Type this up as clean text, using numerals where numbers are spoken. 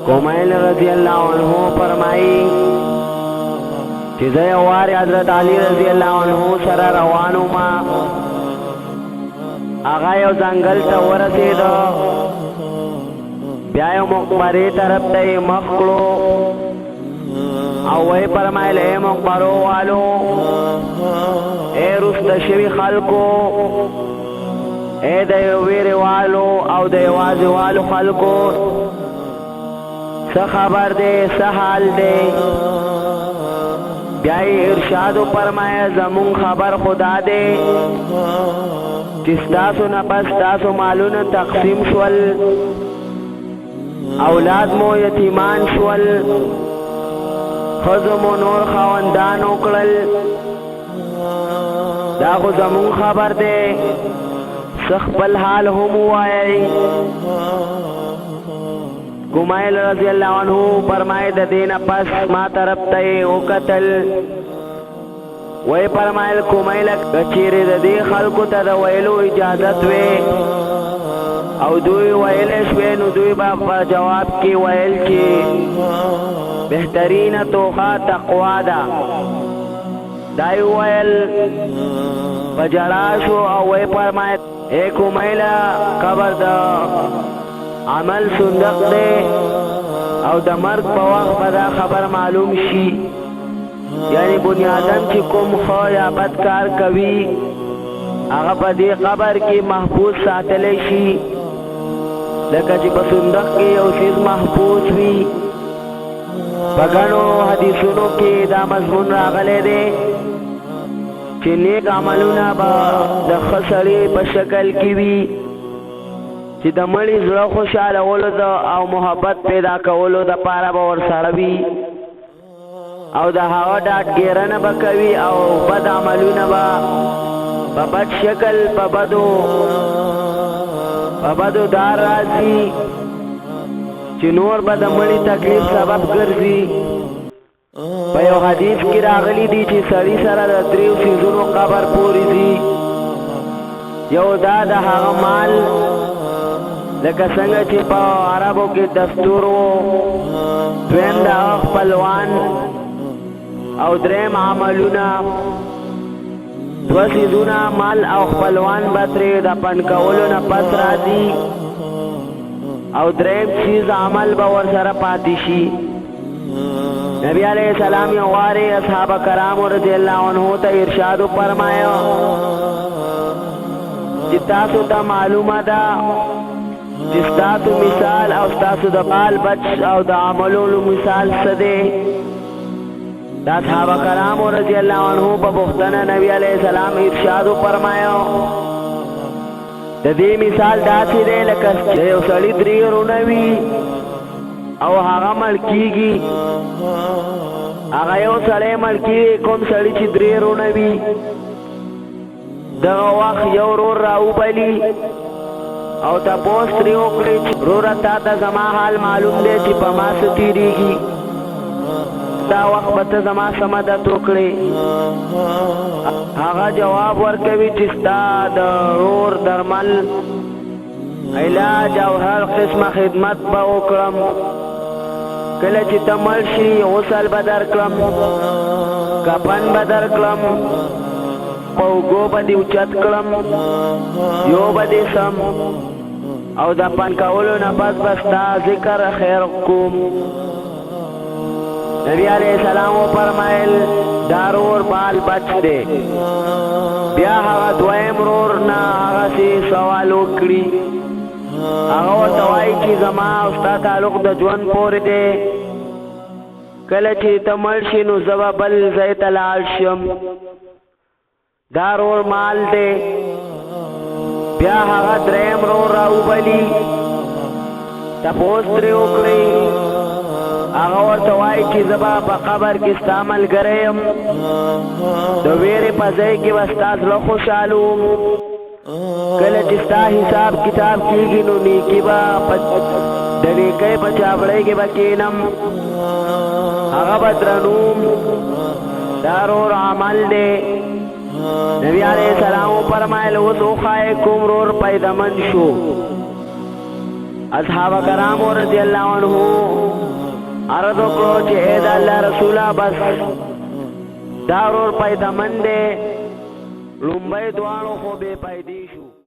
कुमैल रजी अल्लाह अन्हु फरमाई कि वार हजरत अली रजी अल्लाह अन्हु सरा रवानु मा आगा यो जंगल ता वरसेदो बया यो मकबरे तरफ ते मखलो और वही फरमाइल ए मकबरो वालो ए रुस्तशवी खलको ए दयवीर वालो और दयवाज वालो खलको स खबर दे स हाल दे ब्याई इरशाद फरमाया जमुन खबर खुदा दे जिस्तासु नबस तासु मालून तकसीम शुअल औलाद मो यतीमान शुअल खजमो नूर खावंदान उकड़ल दाखो जमुन खबर दे सखबल हाल हम हुआई कुमैल रजी अल्लाह अन्हु फरमाए दीन पस मा तरफ तय उकतल वही फरमाइल कुमैल कचीरे दे खलको तद वैलो इजाजत वे और दुई वैलेश वे नु दुई बाबा जवाब की वैल की बेहतरीन तोखा तकवा दा दाई वैल बजड़ाशो और वही फरमाए ए कुमैला कबर दा अमल सुंदक दे और द मर्ग पवाख बदा खबर मालूम शी यानी बुनियादन की कुम खो या बदकार कवि आगा पदी कबर की महफूज सातले शी लका जी बसुंदक की यो चीज महफूज हुई बगनो हदीसुनो की दा मजमून रागले दे कि नेक अमलुना बा द खसरी बशकल की भी कि द मड़ी ज़रा खुशाल ओलो द और मोहब्बत पैदा कवलो द पारा और सरबी और द हवा डाट गेरन बकवी और बद अमलुन बद शक्ल बबदो दार राजी चिनोर बद मड़ी तकलीफ सबब गर्जी पयो हदीस की रागली दी ची सड़ी सरा द द्रीव सीजुनो कबर पूरी दी यो दाद हवा माल लका संग ची पा अरबों के दस्तूर वो द्वेंद आख पलवान और द्रेम आमलुना द्वसीदुना माल आख पलवान बतरे दपन कवलुना पसरा दी और द्रेम चीज आमल बावर सरा पातिशी नबी अलैहि सलाम वारे असहाब कराम रज़ियल्लाहु अन्हु ता इरशाद फरमाया जितासु ता मालूमा दा जिस्तातु मिसाल और तासु द बाल बच और द अमलों मिसाल सदे दा सहाबा कराम रज़ियल्लाहु अन्हु बबुख्तना नबी अलैहि सलाम इरशाद फरमाया दी मिसाल दासी दे लकस दे सड़ी द्री रुनवी और हागा मलकीगी आगा यो सड़े मलकी कौन सड़ी ची द्री रुनवी दगा वक्त यो रो राऊ बली और ता पोस्त्री ओकड़ी रोरा ता जमा हाल मालूम दे ची पमा सुतीरीगी ता वक्त बत जमा समदा तोकड़े आगा जवाब वर्कवी चिस्ता द रोर दरमल इलाज और हर किस्म खिदमत बा ओकड़म कले ची तमलशी ओसल बदर कलम कपन बदर कलम पौगो बदी उचत कलम यो बदी सम और दपन कवलो न बस बस्ता जिक्र खैर कुम नबी अलैहि सलाम फरमाइल दारोर बाल बच दे ब्या हवा द्वयम रोर ना हवा से सवाल उकड़ी हवा दवाई की जमा उसता तालुक द जवन पोर दे कलची तमलशी नु जवा बल जैत लाशम दारोर माल दे ब्या हवा द्रेम रो राऊ बली तपोस्त्री उकड़ी आगवर तवाई की जबा बकबर की इस्तेमाल करेम दोवेरे पज़े की वस्ताद लो खुशालूम कल जिस्ता हिसाब किताब की नुनी की बा दनी कई बचावड़े के बकीनम आगा बदरनूम दारोर अमल दे नबी अलैहिस्सलाम फरमायल वो तो खाए कुमरोर पैदामन शो اصحاب کرام رضی الله عنه عرض وکړو چې اے د الله رسوله بس دا ورور پیدا منده لومبای دوانو خو به پیدا شو.